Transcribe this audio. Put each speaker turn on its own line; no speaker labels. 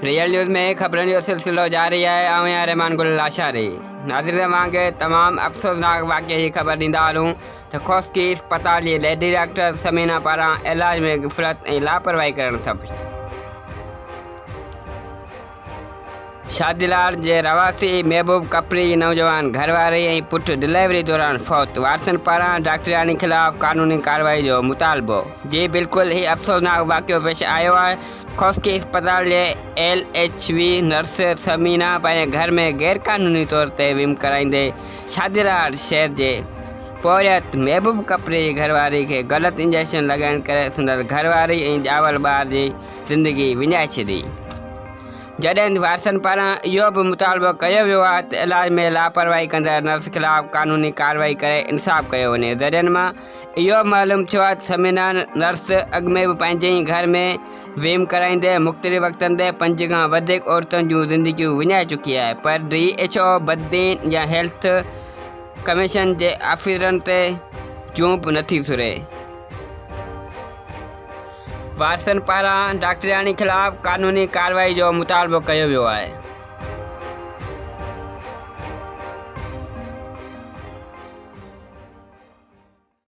Real news में ख़बरनि जो सिलसिलो जारी है। ऐं यार रहमान गुल लाशारी नाज़रीन वांगे तमाम अफ़सोसनाक वाक़े की ख़बर ॾींदा हलूं त खोस्की अस्पताल जी लेडी डॉक्टर समीना पारां इलाज में ग़फ़लत ऐं लापरवाही करण सबबि शादीलाल जे रवासी महबूब कपरी जी नौजवान घरवारी ऐं पुट डिलीवरी दौरान फौत। वारसनि पारां डॉक्टराणी खिलाफ़ कानूनी कार्रवाई जो मुतालबो। जी बिल्कुल ही अफ़सोसनाक वाक़ियो पेश आयो है। खोस्की अस्पताल जे LHV नर्स समीना पंहिंजे घर में गैरकानूनी तौर ते विम कराईंदे शादीलाल शहर जे पोरियत महबूब कपरी जी घरवारी खे ग़लति इंजेक्शन लॻाइण करे संदसि घरवारी ऐं ॼावल ॿार जी ज़िंदगी विञाए छॾी। जॾहिं वारसनि पारां इहो बि मुतालबो कयो वियो आहे त इलाज में लापरवाही कंदड़ नर्स ख़िलाफ़ कानूनी कार्रवाई करे इंसाफ़ कयो वञे। ज़रियनि मां इहो मालूम थियो आहे त समीना नर्स अॻु में बि पंहिंजे ई घर में वीम कराईंदे मुख़्तलिफ़ वक़्तनि ते 5 खां वधीक औरतुनि जूं ज़िंदगियूं विञाए चुकी आहे, पर DHO बददीन या हेल्थ कमीशन जे ऑफिसरनि ते चूंब नथी सुरे। वारसनि पारां डॉक्टराणी खिलाफ़ कानूनी कार्रवाई जो मुतालबो कयो वियो आहे।